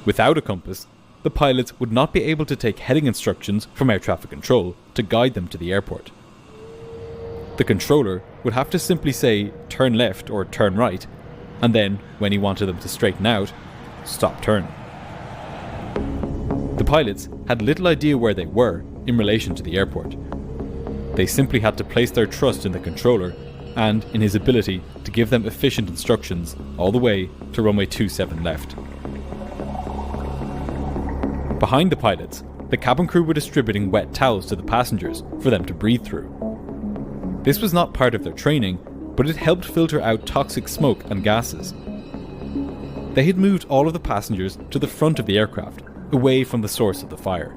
Without a compass, the pilots would not be able to take heading instructions from air traffic control to guide them to the airport. The controller would have to simply say turn left or turn right, and then, when he wanted them to straighten out, stop turn. The pilots had little idea where they were in relation to the airport. They simply had to place their trust in the controller and in his ability to give them efficient instructions all the way to runway 27 left. Behind the pilots, the cabin crew were distributing wet towels to the passengers for them to breathe through. This was not part of their training, but it helped filter out toxic smoke and gases. They had moved all of the passengers to the front of the aircraft, away from the source of the fire.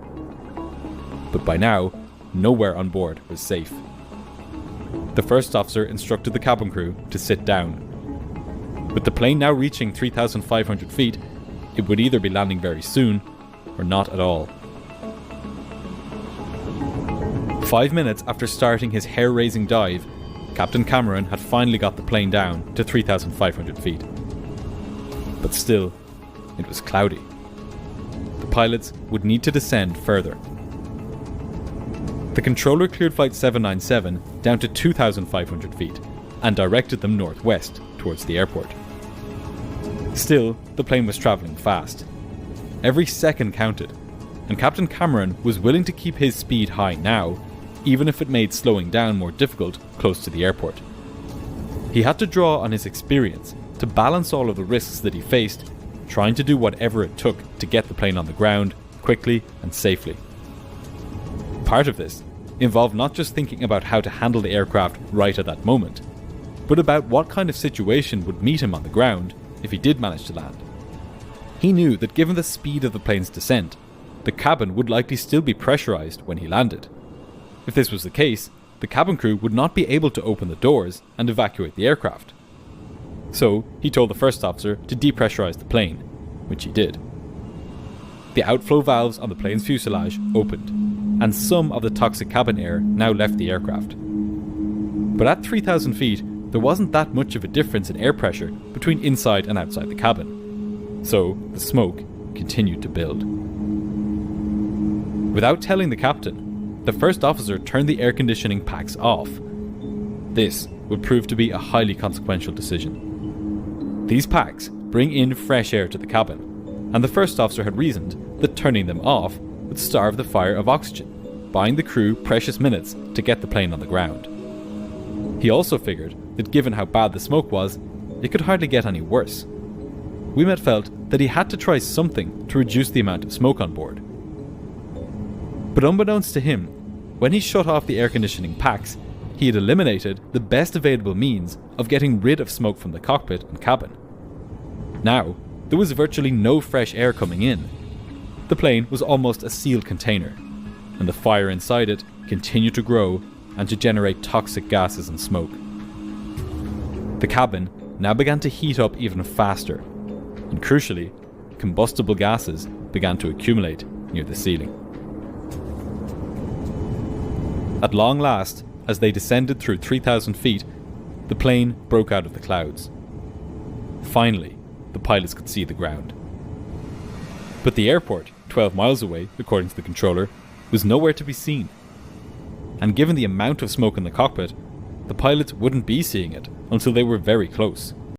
But by now, nowhere on board was safe. The first officer instructed the cabin crew to sit down. With the plane now reaching 3,500 feet, it would either be landing very soon or not at all. 5 minutes after starting his hair-raising dive, Captain Cameron had finally got the plane down to 3,500 feet. But still, it was cloudy. The pilots would need to descend further. The controller cleared Flight 797 down to 2,500 feet and directed them northwest towards the airport. Still, the plane was travelling fast. Every second counted, and Captain Cameron was willing to keep his speed high now, even if it made slowing down more difficult close to the airport. He had to draw on his experience to balance all of the risks that he faced, trying to do whatever it took to get the plane on the ground quickly and safely. Part of this involved not just thinking about how to handle the aircraft right at that moment, but about what kind of situation would meet him on the ground if he did manage to land. He knew that given the speed of the plane's descent, the cabin would likely still be pressurized when he landed. If this was the case, the cabin crew would not be able to open the doors and evacuate the aircraft. So he told the first officer to depressurize the plane, which he did. The outflow valves on the plane's fuselage opened, and some of the toxic cabin air now left the aircraft. But at 3,000 feet, there wasn't that much of a difference in air pressure between inside and outside the cabin. So the smoke continued to build. Without telling the captain, the first officer turned the air conditioning packs off. This would prove to be a highly consequential decision. These packs bring in fresh air to the cabin, and the first officer had reasoned that turning them off would starve the fire of oxygen, buying the crew precious minutes to get the plane on the ground. He also figured that given how bad the smoke was, it could hardly get any worse. Ouimet felt that he had to try something to reduce the amount of smoke on board. But unbeknownst to him, when he shut off the air conditioning packs, he had eliminated the best available means of getting rid of smoke from the cockpit and cabin. Now, there was virtually no fresh air coming in. The plane was almost a sealed container, and the fire inside it continued to grow and to generate toxic gases and smoke. The cabin now began to heat up even faster, and crucially, combustible gases began to accumulate near the ceiling. At long last, as they descended through 3,000 feet, the plane broke out of the clouds. Finally, the pilots could see the ground. But the airport, 12 miles away, according to the controller, was nowhere to be seen. And given the amount of smoke in the cockpit, the pilots wouldn't be seeing it until they were very close.